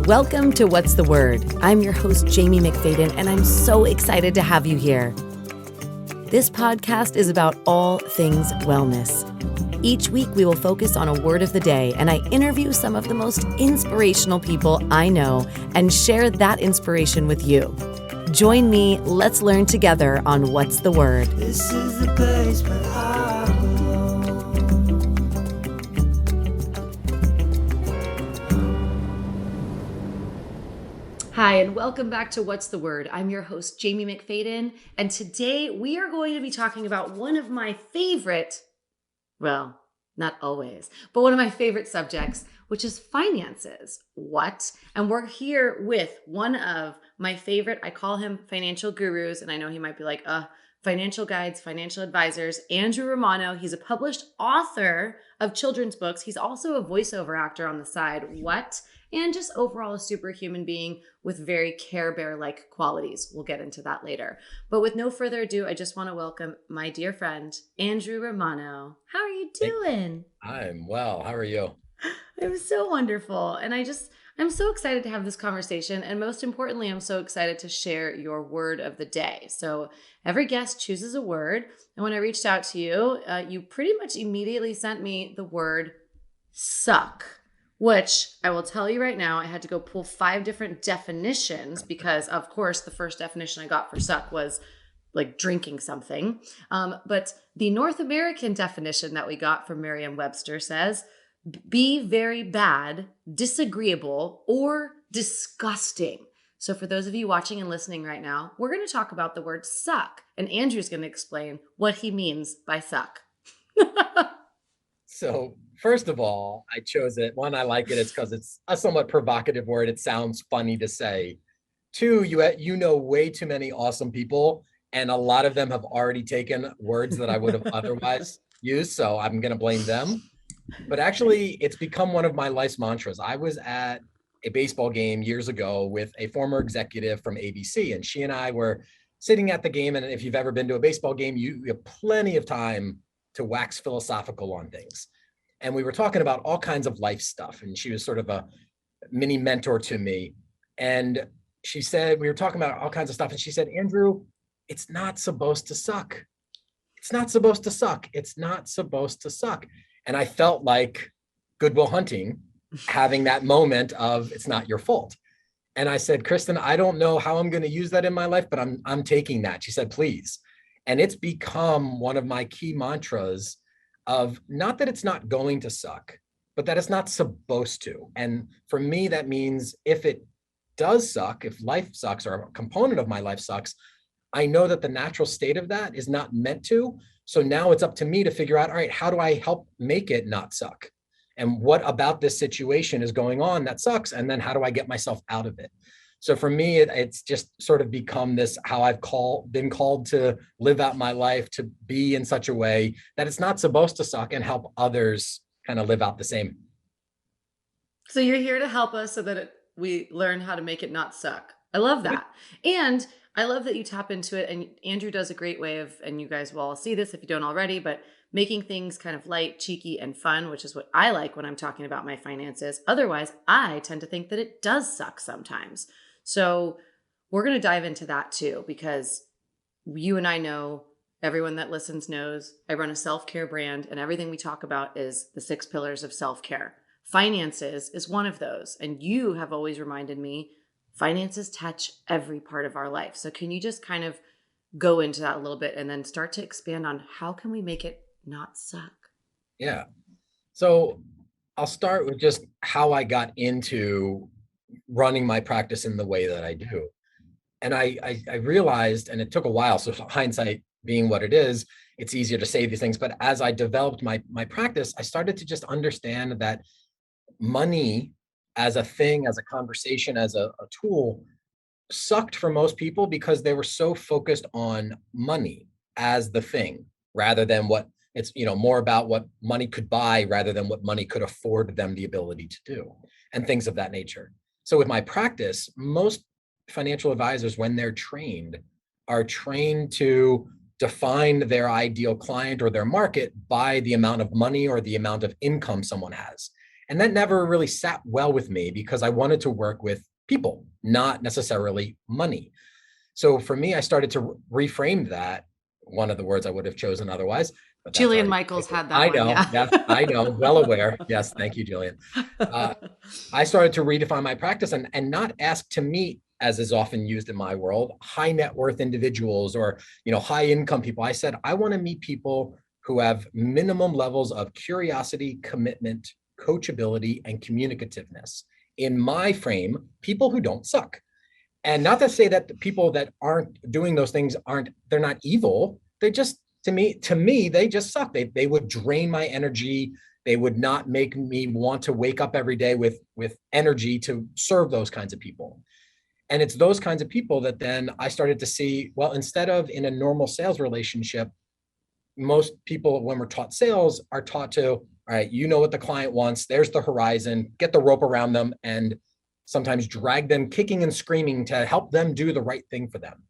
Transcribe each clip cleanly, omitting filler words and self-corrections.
Welcome to What's the Word? I'm your host, Jamie McFadden, and I'm so excited to have you here. This podcast is about all things wellness. Each week, we will focus on a word of the day, and I interview some of the most inspirational people I know and share that inspiration with you. Join me, let's learn together on What's the Word. This is the place where I belong. Hi, and welcome back to What's the Word? I'm your host, Jamie McFadden, and today we are going to be talking about one of my favorite, well, not always, but one of my favorite subjects, which is finances. What? And we're here with one of my favorite, I call him financial gurus, and I know he might be like, financial guides, financial advisors, Andrew Romano. He's a published author of children's books. He's also a voiceover actor on the side. What? And just overall a superhuman being with very Care Bear-like qualities. We'll get into that later. But with no further ado, I just want to welcome my dear friend, Andrew Romano. How are you doing? I'm well. How are you? It was so wonderful. And I'm so excited to have this conversation. And most importantly, I'm so excited to share your word of the day. So every guest chooses a word. And when I reached out to you, you pretty much immediately sent me the word suck, which I will tell you right now, I had to go pull 5 different definitions because, of course, the first definition I got for suck was like drinking something. But the North American definition that we got from Merriam-Webster says, be very bad, disagreeable, or disgusting. So for those of you watching and listening right now, we're going to talk about the word suck. And Andrew's going to explain what he means by suck. So first of all, I chose it. One, I like it. It's because it's a somewhat provocative word. It sounds funny to say. 2, you know way too many awesome people, and a lot of them have already taken words that I would have otherwise used. So I'm going to blame them. But actually, it's become one of my life's mantras. I was at a baseball game years ago with a former executive from ABC, and she and I were sitting at the game. And if you've ever been to a baseball game, you have plenty of time to wax philosophical on things. And we were talking about all kinds of life stuff. And she was sort of a mini mentor to me. And she said, we were talking about all kinds of stuff. And she said, Andrew, it's not supposed to suck. It's not supposed to suck. It's not supposed to suck. And I felt like Good Will Hunting, having that moment of it's not your fault. And I said, Kristen, I don't know how I'm going to use that in my life, but I'm taking that. She said, please. And it's become one of my key mantras of not that it's not going to suck, but that it's not supposed to. And for me, that means if it does suck, if life sucks or a component of my life sucks, I know that the natural state of that is not meant to. So now it's up to me to figure out, all right, how do I help make it not suck? And what about this situation is going on that sucks? And then how do I get myself out of it? So for me, it's just sort of become this, how I've been called to live out my life, to be in such a way that it's not supposed to suck and help others kind of live out the same. So you're here to help us so that we learn how to make it not suck. I love that. And I love that you tap into it. And Andrew does a great way of, and you guys will all see this if you don't already, but making things kind of light, cheeky, and fun, which is what I like when I'm talking about my finances. Otherwise, I tend to think that it does suck sometimes. So we're going to dive into that too, because you and I know, everyone that listens knows, I run a self-care brand, and everything we talk about is the 6 pillars of self-care. Finances is one of those. And you have always reminded me, finances touch every part of our life. So can you just kind of go into that a little bit and then start to expand on how can we make it not suck? Yeah. So I'll start with just how I got into running my practice in the way that I do. And I realized, and it took a while, so hindsight being what it is, it's easier to say these things. But as I developed my practice, I started to just understand that money as a thing, as a conversation, as a tool, sucked for most people because they were so focused on money as the thing, rather than what it's, more about what money could buy rather than what money could afford them the ability to do, and things of that nature. So with my practice, most financial advisors, when they're trained, are trained to define their ideal client or their market by the amount of money or the amount of income someone has. And that never really sat well with me because I wanted to work with people, not necessarily money. So for me, I started to reframe that. One of the words I would have chosen otherwise, but that's Jillian already. Michaels had that I one, know. yeah. Yes, I know. Well aware. Yes, thank you, Jillian. Uh, I started to redefine my practice and not ask to meet, as is often used in my world, high net worth individuals or high income people. I said I want to meet people who have minimum levels of curiosity, commitment, coachability, and communicativeness. In my frame, people who don't suck. And not to say that the people that aren't doing those things they're not evil. They just, to me, they just suck. They would drain my energy. They would not make me want to wake up every day with energy to serve those kinds of people. And it's those kinds of people that then I started to see, well, instead of in a normal sales relationship, most people, when we're taught sales, are taught to, all right, you know what the client wants, there's the horizon, get the rope around them, and sometimes drag them kicking and screaming to help them do the right thing for them.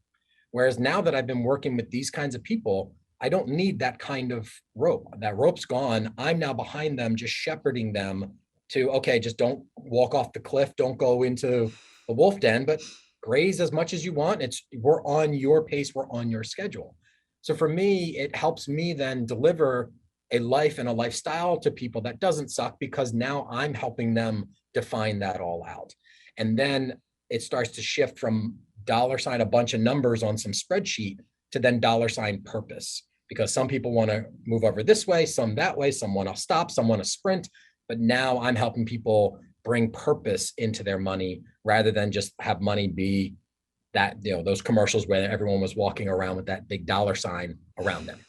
Whereas now that I've been working with these kinds of people, I don't need that kind of rope. That rope's gone. I'm now behind them, just shepherding them to, okay, just don't walk off the cliff, don't go into the wolf den, but graze as much as you want. We're on your pace, we're on your schedule. So for me, it helps me then deliver a life and a lifestyle to people that doesn't suck because now I'm helping them define that all out. And then it starts to shift from dollar sign a bunch of numbers on some spreadsheet to then dollar sign purpose, because some people want to move over this way, some that way, some want to stop, some want to sprint. But now I'm helping people bring purpose into their money rather than just have money be that, those commercials where everyone was walking around with that big dollar sign around them,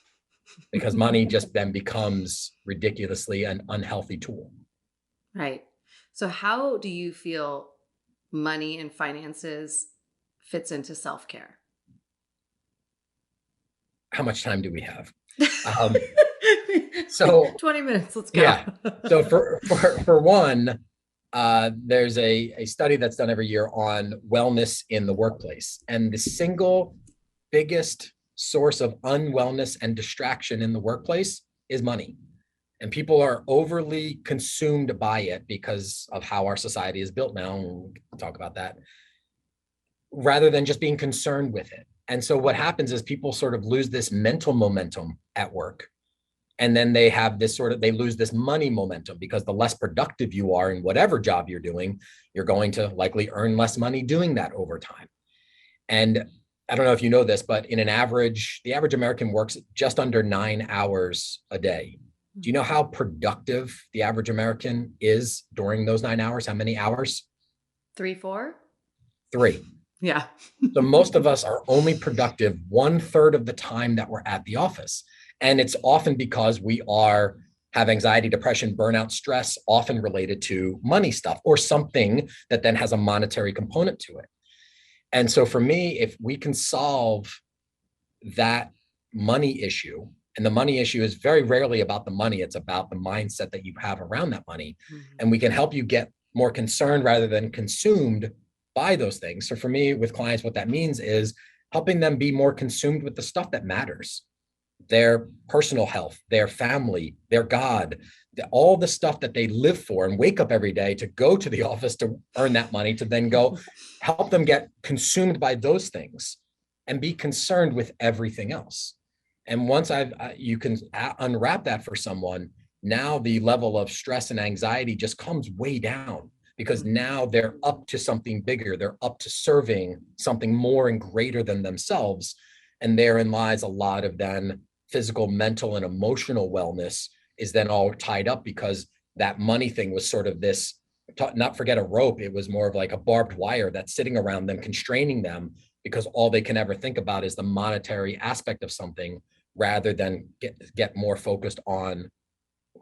because money just then becomes ridiculously an unhealthy tool. Right. So how do you feel money and finances fits into self-care? How much time do we have? Um, so 20 minutes, let's go. yeah. So for one, there's a study that's done every year on wellness in the workplace, and the single biggest source of unwellness and distraction in the workplace is money. And people are overly consumed by it because of how our society is built now. We'll talk about that, rather than just being concerned with it. And so what happens is people sort of lose this mental momentum at work. And then they lose this money momentum, because the less productive you are in whatever job you're doing, you're going to likely earn less money doing that over time. And I don't know if you know this, but the average American works just under 9 hours a day. Do you know how productive the average American is during those 9 hours? How many hours? 3, 4? 3. Yeah. So most of us are only productive 1/3 of the time that we're at the office. And it's often because we have anxiety, depression, burnout, stress, often related to money stuff or something that then has a monetary component to it. And so for me, if we can solve that money issue, and the money issue is very rarely about the money, it's about the mindset that you have around that money. Mhm. And we can help you get more concerned rather than consumed by those things. So for me, with clients, what that means is helping them be more consumed with the stuff that matters: their personal health, their family, their God, all the stuff that they live for and wake up every day to go to the office to earn that money, to then go help them get consumed by those things and be concerned with everything else. And once you can unwrap that for someone, now the level of stress and anxiety just comes way down, because now they're up to something bigger. They're up to serving something more and greater than themselves. And therein lies a lot of then physical, mental, and emotional wellness is then all tied up, because that money thing was sort of this, not forget a rope, it was more of like a barbed wire that's sitting around them, constraining them, because all they can ever think about is the monetary aspect of something, rather than get more focused on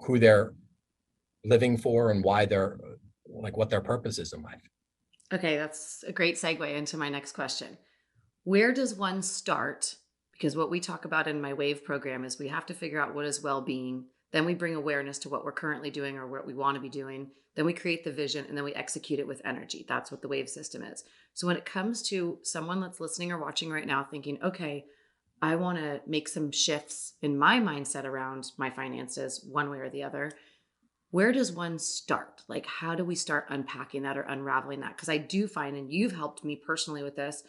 who they're living for and why they're, like, what their purpose is in life. Okay, that's a great segue into my next question. Where does one start? Because what we talk about in my WAVE program is we have to figure out what is well-being. Then we bring awareness to what we're currently doing or what we want to be doing. Then we create the vision and then we execute it with energy. That's what the WAVE system is. So when it comes to someone that's listening or watching right now thinking, okay, I want to make some shifts in my mindset around my finances one way or the other, where does one start? Like, how do we start unpacking that or unraveling that? Because I do find, and you've helped me personally with this,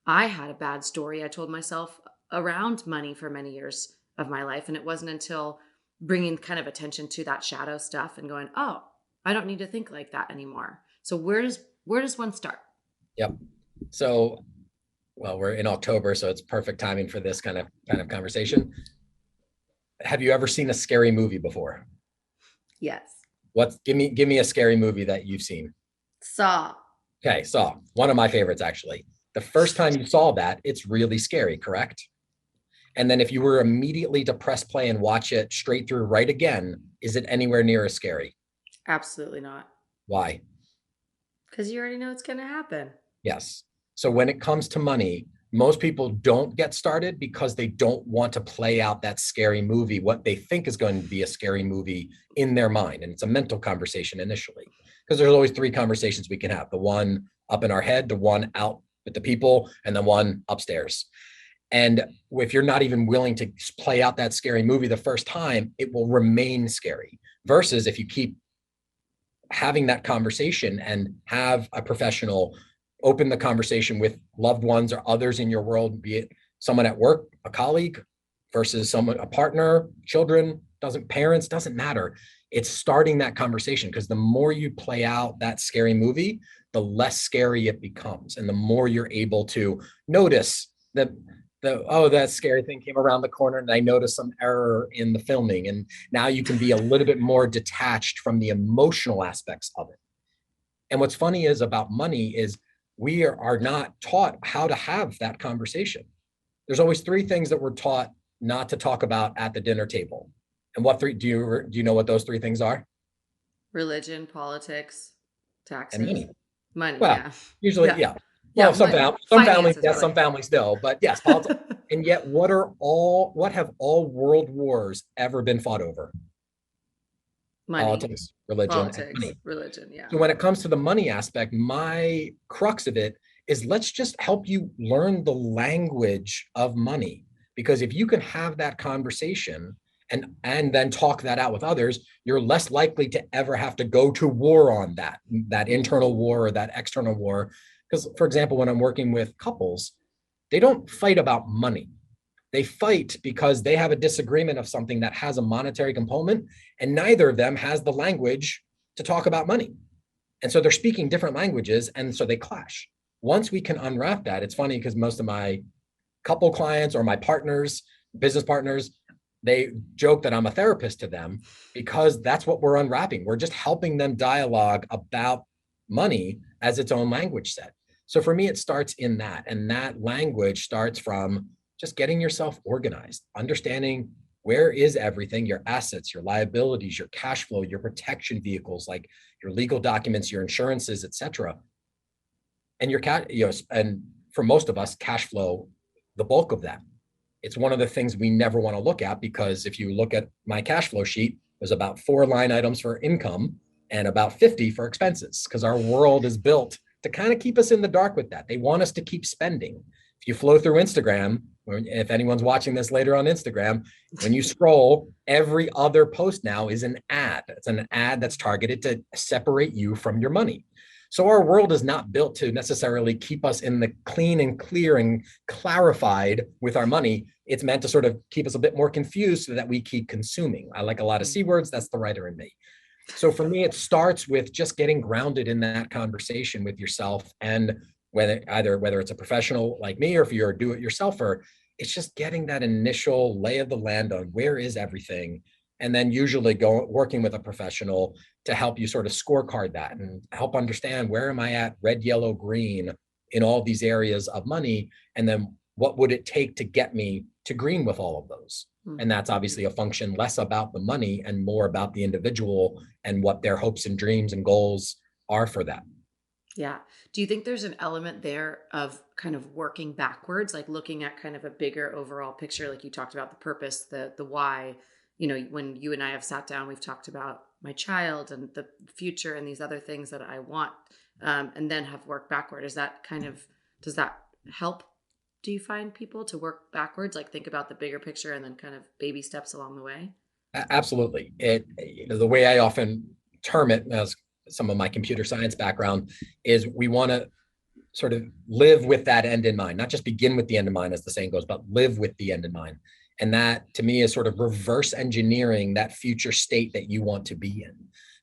I had a bad story I told myself around money for many years of my life. And it wasn't until bringing kind of attention to that shadow stuff and going, oh, I don't need to think like that anymore. So where does one start? Yep. So, well, we're in October, so it's perfect timing for this kind of conversation. Have you ever seen a scary movie before? Yes. Give me a scary movie that you've seen. Saw. Okay, Saw, one of my favorites actually. The first time you saw that, it's really scary, correct? And then if you were immediately to press play and watch it straight through right again, is it anywhere near as scary? Absolutely not. Why? Because you already know it's going to happen. Yes. So when it comes to money, most people don't get started because they don't want to play out that scary movie, what they think is going to be a scary movie in their mind. And it's a mental conversation initially, because there's always three conversations we can have: the one up in our head, the one out with the people, and the one upstairs. And if you're not even willing to play out that scary movie the first time, it will remain scary. Versus if you keep having that conversation and have a professional open the conversation with loved ones or others in your world, be it someone at work, a colleague, versus someone, a partner, children, parents, doesn't matter. It's starting that conversation, because the more you play out that scary movie, the less scary it becomes. And the more you're able to notice that oh, that scary thing came around the corner and I noticed some error in the filming. And now you can be a little bit more detached from the emotional aspects of it. And what's funny is about money is we are not taught how to have that conversation. There's always three things that we're taught not to talk about at the dinner table. And what three do you know what those three things are? Religion, politics, And taxes, money. money. Well, Yeah. usually, Yeah. yeah. Yeah. Well, Money. some families, Finances, yes, really. some families no, but yes, politics. And yet, what have all world wars ever been fought over? Money, Politics, religion, and politics, money. religion. Yeah. So when it comes to the money aspect, my crux of it is, let's just help you learn the language of money. Because if you can have that conversation and then talk that out with others, you're less likely to ever have to go to war on that internal war or that external war. Because, for example, when I'm working with couples, they don't fight about money. They fight because they have a disagreement of something that has a monetary component, and neither of them has the language to talk about money. And so they're speaking different languages, and so they clash. Once we can unwrap that, it's funny because most of my couple clients or my partners, business partners, they joke that I'm a therapist to them, because that's what we're unwrapping. We're just helping them dialogue about money as its own language set. So for me, it starts in that. And that language starts from just getting yourself organized, understanding where is everything, your assets, your liabilities, your cash flow, your protection vehicles, like your legal documents, your insurances, et cetera. And your cash, and for most of us, cash flow, the bulk of that. It's one of the things we never want to look at, because if you look at my cash flow sheet, there's about 4 line items for income and about 50 for expenses, because our world is built to kind of keep us in the dark with that. They want us to keep spending. If you flow through Instagram, or if anyone's watching this later on Instagram, when you scroll, every other post now is an ad. It's an ad that's targeted to separate you from your money. So our world is not built to necessarily keep us in the clean and clear and clarified with our money. It's meant to sort of keep us a bit more confused so that we keep consuming. I like a lot of C words. That's the writer in me. So for me, it starts with just getting grounded in that conversation with yourself. And whether it's a professional like me, or if you're a do-it-yourselfer, it's just getting that initial lay of the land on where is everything. And then usually working with a professional to help you sort of scorecard that and help understand, where am I at red, yellow, green in all these areas of money? And then what would it take to get me to green with all of those? And Mhm. that's obviously a function less about the money and more about the individual and what their hopes and dreams and goals are for that. Yeah. Do you think there's an element there of kind of working backwards, like looking at kind of a bigger overall picture, like you talked about the purpose, the why? You know, when you and I have sat down, we've talked about my child and the future and these other things that I want, and then have worked backward. Is that kind of does that help? Do you find people to work backwards, like think about the bigger picture and then kind of baby steps along the way? Absolutely. The way I often term it, as some of my computer science background, is we want to sort of live with that end in mind, not just begin with the end in mind, as the saying goes, but live with the end in mind. And that to me is sort of reverse engineering that future state that you want to be in,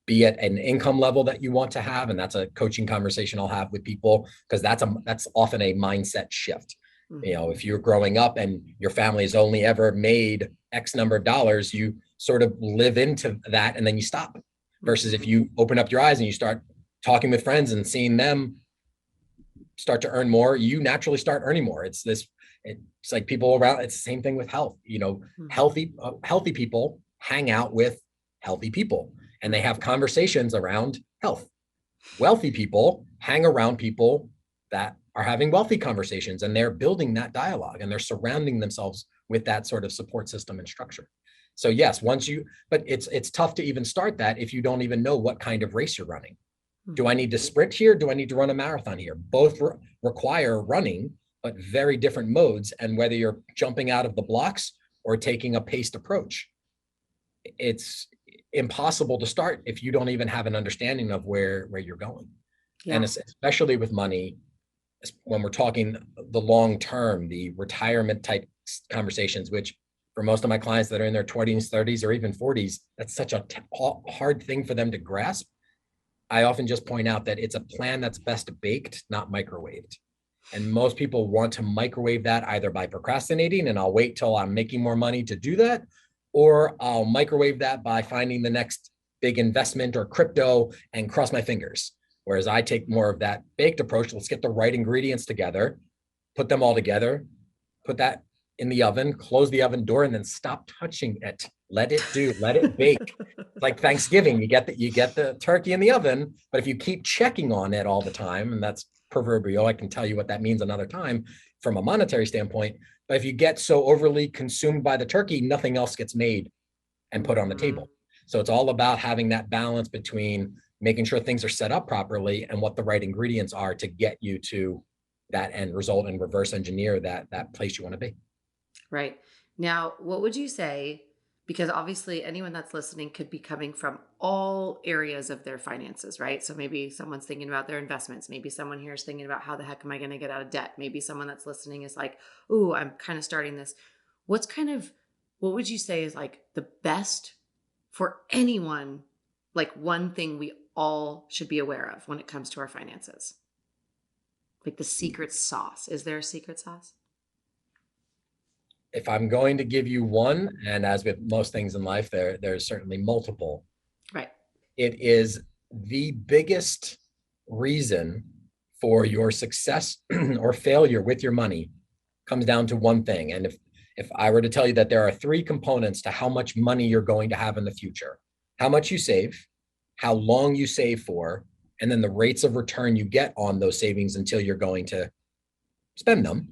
be it an income level that you want to have. And that's a coaching conversation I'll have with people, because that's often a mindset shift. You know, Mhm. if you're growing up and your family has only ever made X number of dollars, you sort of live into that and then you stop. Versus if Mhm. you open up your eyes and you start talking with friends and seeing them start to earn more, you naturally start earning more. It's like people around. It's the same thing with health. You know, Mhm. healthy people hang out with healthy people, and they have Mhm. conversations around health. Wealthy people hang around people that are having wealthy conversations, and they're building that dialogue, and they're surrounding themselves with that sort of support system and structure. So yes, but it's tough to even start that if you don't even know what kind of race you're running. Do I Mhm. need to sprint here? Do I need to run a marathon here? Both require running, but very different modes. And whether you're jumping out of the blocks or taking a paced approach, it's impossible to start if you don't even have an understanding of where you're going. And Yeah. especially with money, when we're talking the long term, the retirement type conversations, which for most of my clients that are in their 20s, 30s, or even 40s, that's such a hard thing for them to grasp. I often just point out that it's a plan that's best baked, not microwaved. And most people want to microwave that either by procrastinating, and I'll wait till I'm making more money to do that, or I'll microwave that by finding the next big investment or crypto and cross my fingers. Whereas I take more of that baked approach. Let's get the right ingredients together, put them all together, put that in the oven, close the oven door, and then stop touching it. Let it bake. Like Thanksgiving, you get the turkey in the oven, but if you keep checking on it all the time, and that's proverbial, I can tell you what that means another time from a monetary standpoint. But if you get so overly consumed by the turkey, nothing else gets made and put on the Mhm. table. So it's all about having that balance between making sure things are set up properly and what the right ingredients are to get you to that end result and reverse engineer that place you want to be. Right. Now, what would you say? Because obviously, anyone that's listening could be coming from all areas of their finances, right? So maybe someone's thinking about their investments. Maybe someone here is thinking about how the heck am I going to get out of debt? Maybe someone that's listening is like, "Ooh, I'm kind of starting this." What's kind of, what would you say is like the best for anyone? Like one thing we all should be aware of when it comes to our finances, like the secret sauce. Is there a secret sauce? If I'm going to give you one, and as with most things in life, there's certainly multiple, Right. it is the biggest reason for your success or failure with your money comes down to one thing. And if I were to tell you that there are three components to how much money you're going to have in the future: how much you save, how long you save for, and then the rates of return you get on those savings until you're going to spend them.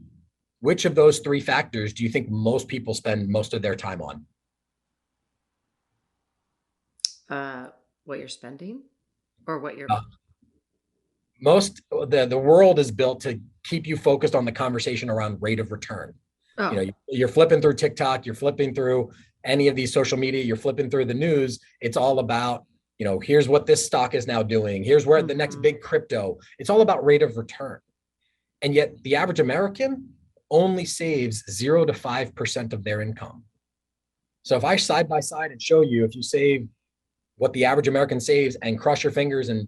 Which of those three factors do you think most people spend most of their time on? Uh, what you're spending or what you're. Uh, the world is built to keep you focused on the conversation around rate of return. You Oh. know, you're flipping through TikTok, you're flipping through any of these social media, you're flipping through the news. It's all about, here's what this stock is now doing, here's where the next Mhm. big crypto. It's all about rate of return. And yet the average American only saves 0 to 5% of their income. So if I side by side and show you, if you save what the average American saves and cross your fingers, and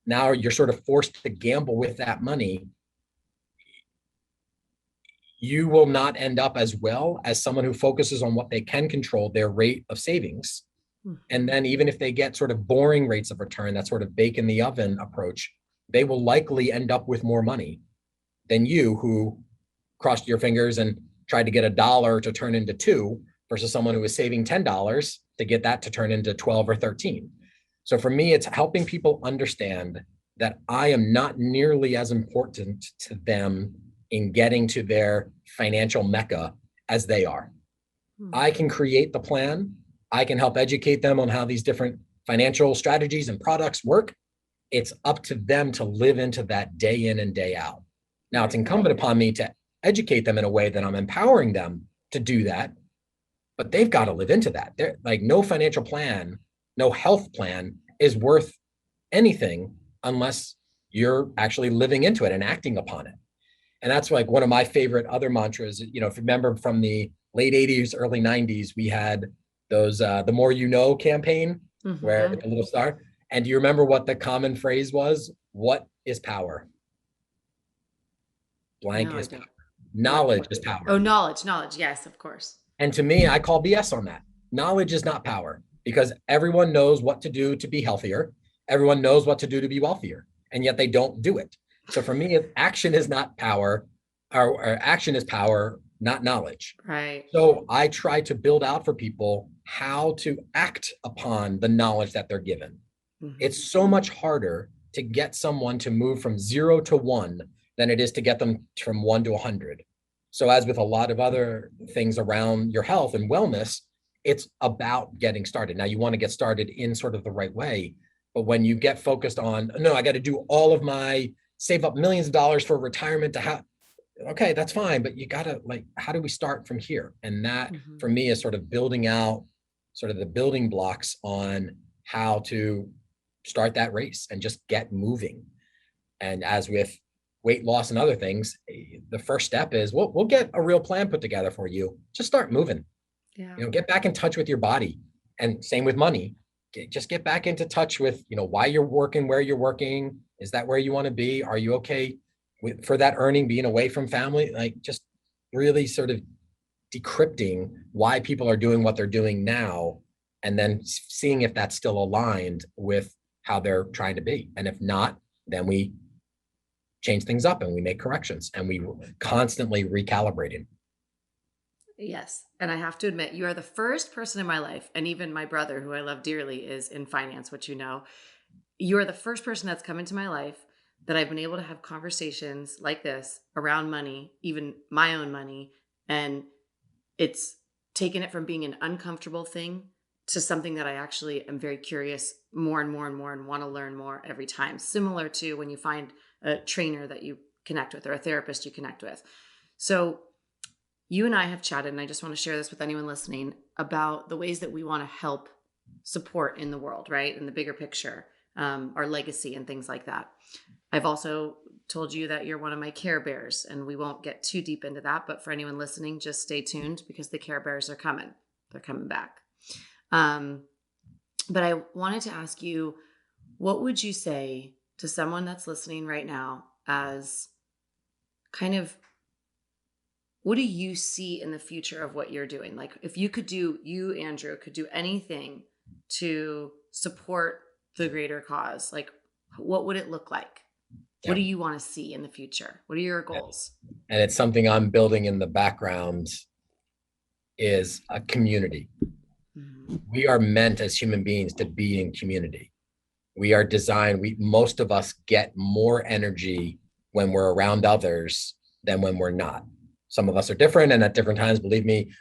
now you're sort of forced to gamble with that money, you will not end up as well as someone who focuses on what they can control, their rate of savings. And Mhm. then even if they get sort of boring rates of return, that sort of bake in the oven approach, they will likely end up with more money than you, who crossed your fingers and tried to get $1 to turn into two, versus someone who was saving $10 to get that to turn into 12 or 13. So for me, it's helping people understand that I am not nearly as important to them in getting to their financial mecca as they are. I Mhm. can create the plan. I can help educate them on how these different financial strategies and products work. It's up to them to live into that day in and day out. Now, it's Right. incumbent upon me to educate them in a way that I'm empowering them to do that. but they've got to live into that. They're like, no financial plan, no health plan is worth anything unless you're actually living into it and acting upon it. And that's like one of my favorite other mantras. You know, if you remember from the late 80s, early 90s, we had those the more you know campaign where Hmm. the little star. And do you remember what the common phrase was? What is power? Blank No, I is power. don't. Knowledge What? is Oh, power. knowledge, knowledge. Yes, of course. And to me, I call BS on that. Knowledge is not power because everyone knows what to do to be healthier. Everyone knows what to do to be wealthier, and yet they don't do it. So for me, action is not power, or action is power, not knowledge. Right. So I try to build out for people how to act upon the knowledge that they're given. Hmm. It's so much harder to get someone to move from 0 to 1 than it is to get them from 1 to 100. So, as with a lot of other things around your health and wellness, it's about getting started. Now, you want to get started in sort of the right way. But when you get focused on, no, I got to do all of my save up millions of dollars for retirement to have, okay, that's fine. But you got to like, how do we start from here? And that Hmm. for me is sort of building out sort of the building blocks on how to start that race and just get moving. And as with weight loss and other things, the first step is we'll get a real plan put together for you. Just start moving. Yeah. You know, get back in touch with your body. And same with money. Just get back into touch with, you know, why you're working, where you're working. Is that where you want to be? Are you okay for that earning being away from family? Like just really sort of decrypting why people are doing what they're doing now and then seeing if that's still aligned with how they're trying to be. And if not, then we change things up and we make corrections and we constantly recalibrating. Yes. And I have to admit, you are the first person in my life, and even my brother, who I love dearly, is in finance, which you know. You are the first person that's come into my life that I've been able to have conversations like this around money, even my own money. And it's taken it from being an uncomfortable thing to something that I actually am very curious more and more and more and want to learn more every time. Similar to when you find a trainer that you connect with or a therapist you connect with. So you and I have chatted, and I just want to share this with anyone listening about the ways that we want to help support in the world, right? In the bigger picture, our legacy and things like that. I've also told you that you're one of my care bears, and we won't get too deep into that. But for anyone listening, just stay tuned because the care bears are coming. They're coming back. Um, but I wanted to ask you, what would you say to someone that's listening right now as kind of what do you see in the future of what you're doing? Like if you could do, you, Andrew, could do anything to support the greater cause, like what would it look like? What Yeah. do you want to see in the future? What are your goals? And it's something I'm building in the background is a community. Mhm. We are meant as human beings to be in community. We are designed, most of us get more energy when we're around others than when we're not. Some of us are different, and at different times, believe me,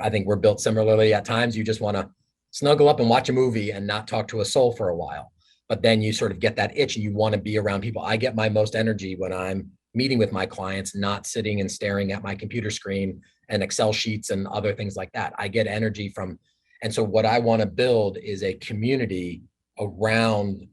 I think we're built similarly. At times you just want to snuggle up and watch a movie and not talk to a soul for a while. But then you sort of get that itch and you want to be around people. I get my most energy when I'm meeting with my clients, not sitting and staring at my computer screen and Excel sheets and other things like that. I get energy from, and so what I want to build is a community around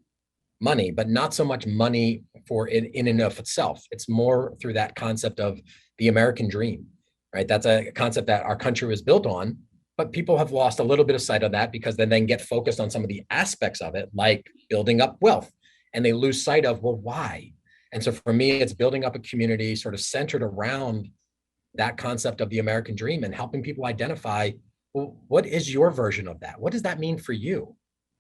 money, but not so much money for it in and of itself. It's more through that concept of the American dream, right? That's a concept that our country was built on, but people have lost a little bit of sight of that because they then get focused on some of the aspects of it, like building up wealth, and they lose sight of, well, why? And so for me, it's building up a community sort of centered around that concept of the American dream and helping people identify, well, what is your version of that? What does that mean for you?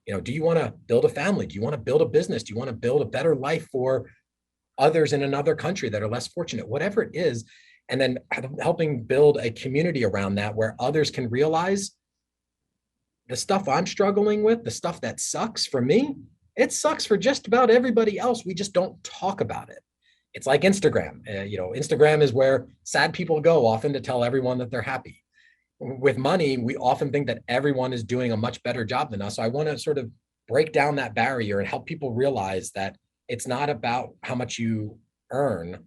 You know, do you want to build a family? Do you want to build a business? Do you want to build a better life for others in another country that are less fortunate? Whatever it is. And then helping build a community around that where others can realize the stuff I'm struggling with, the stuff that sucks for me, it sucks for just about everybody else. We just don't talk about it. It's like Instagram. Instagram is where sad people go often to tell everyone that they're happy. With money, we often think that everyone is doing a much better job than us. So I want to sort of break down that barrier and help people realize that it's not about how much you earn.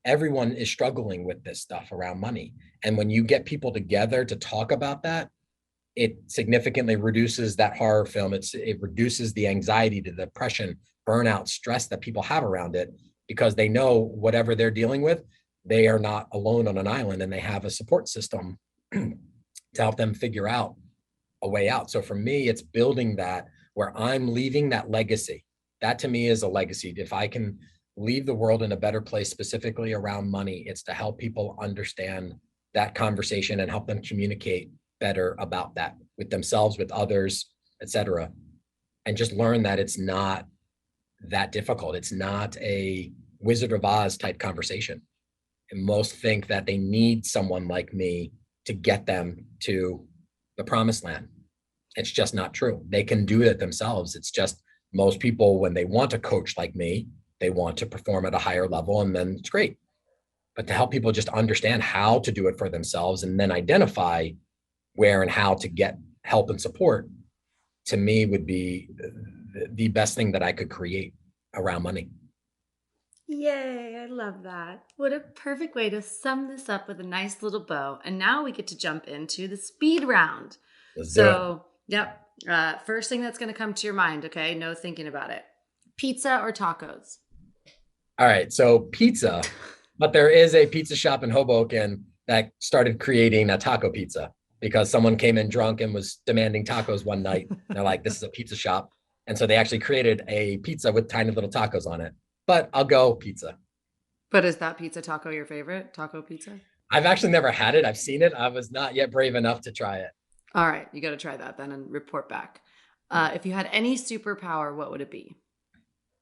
Everyone is struggling with this stuff around money. And when you get people together to talk about that, it significantly reduces that horror film. It reduces the anxiety, the depression, burnout, stress that people have around it, because they know whatever they're dealing with, they are not alone on an island, and they have a support system to help them figure out a way out. So for me, it's building that, where I'm leaving that legacy. That to me is a legacy. If I can leave the world in a better place, specifically around money, it's to help people understand that conversation and help them communicate better about that with themselves, with others, etc. And just learn that it's not that difficult. It's not a Wizard of Oz type conversation. And most think that they need someone like me to get them to the promised land. It's just not true. They can do it themselves. It's just most people, when they want a coach like me, they want to perform at a higher level, and then it's great. But to help people just understand how to do it for themselves and then identify where and how to get help and support, to me would be the best thing that I could create around money. Yay, I love that. What a perfect way to sum this up with a nice little bow. And now we get to jump into the speed round. Let's do it. So, yep. First thing that's going to come to your mind, okay? No thinking about it. Pizza or tacos? All right. So pizza, but there is a pizza shop in Hoboken that started creating a taco pizza because someone came in drunk and was demanding tacos one night. They're like, this is a pizza shop. And so they actually created a pizza with tiny little tacos on it. But I'll go pizza. But is that pizza taco your favorite? Taco pizza? I've actually never had it. I've seen it. I was not yet brave enough to try it. All right. You got to try that then and report back. If you had any superpower, what would it be?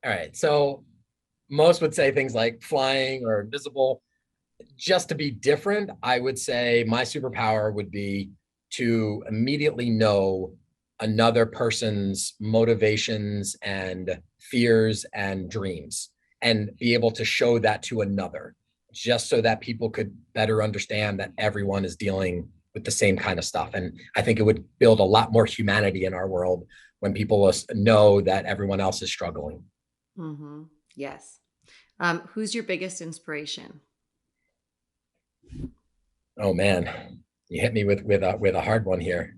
All right. So most would say things like flying or invisible. Just to be different, I would say my superpower would be to immediately know another person's motivations and fears and dreams, and be able to show that to another, just so that people could better understand that everyone is dealing with the same kind of stuff. And I think it would build a lot more humanity in our world when people know that everyone else is struggling. Mm-hmm. Yes. Who's your biggest inspiration? Oh man, you hit me with a hard one here.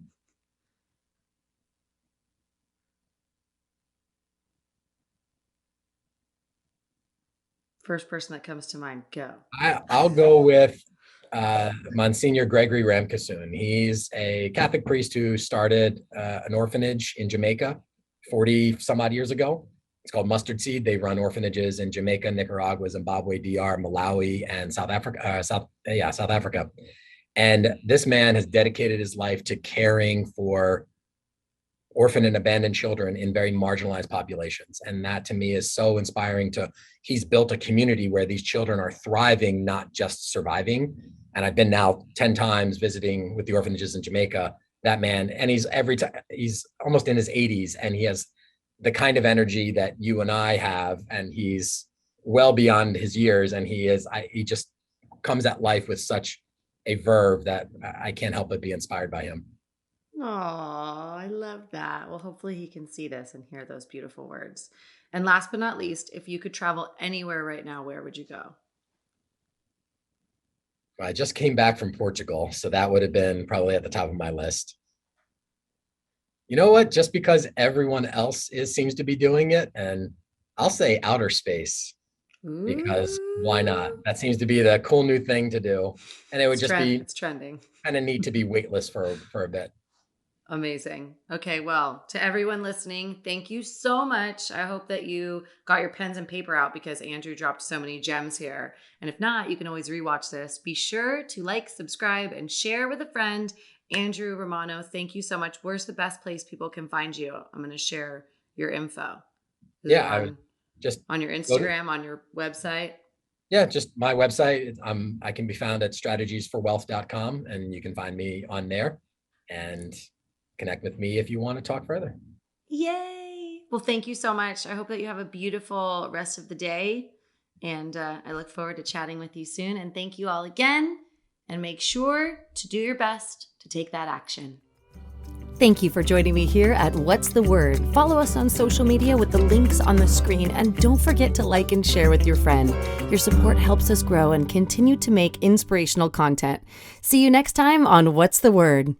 First person that comes to mind, go. I'll go with Monsignor Gregory Ramkissoon. He's a Catholic priest who started an orphanage in Jamaica 40 some odd years ago. It's called Mustard Seed. They run orphanages in Jamaica, Nicaragua, Zimbabwe, DR, Malawi, and South Africa. South Africa. And this man has dedicated his life to caring for orphan and abandoned children in very marginalized populations. And that to me is so inspiring. He's built a community where these children are thriving, not just surviving. And I've been now 10 times visiting with the orphanages in Jamaica. That man, and he's almost in his 80s, and he has the kind of energy that you and I have, and he's well beyond his years. And he just comes at life with such a verve that I can't help but be inspired by him. Oh, I love that. Well, hopefully he can see this and hear those beautiful words. And last but not least, if you could travel anywhere right now, where would you go? I just came back from Portugal, so that would have been probably at the top of my list. You know what? Just because everyone else seems to be doing it, and I'll say outer space, because why not? Ooh. That seems to be the cool new thing to do. And it would just be It's trending. kind of neat to be weightless for a bit. Amazing. Okay, well, to everyone listening, thank you so much. I hope that you got your pens and paper out because Andrew dropped so many gems here. And if not, you can always rewatch this. Be sure to like, subscribe, and share with a friend. Andrew Romano, thank you so much. Where's the best place people can find you? I'm going to share your info. I would just on your Instagram, on your website. Yeah, just my website. I can be found at strategiesforwealth.com, and you can find me on there and connect with me if you want to talk further. Yay. Well, thank you so much. I hope that you have a beautiful rest of the day. And I look forward to chatting with you soon. And thank you all again. And make sure to do your best to take that action. Thank you for joining me here at What's the Word. Follow us on social media with the links on the screen. And don't forget to like and share with your friend. Your support helps us grow and continue to make inspirational content. See you next time on What's the Word.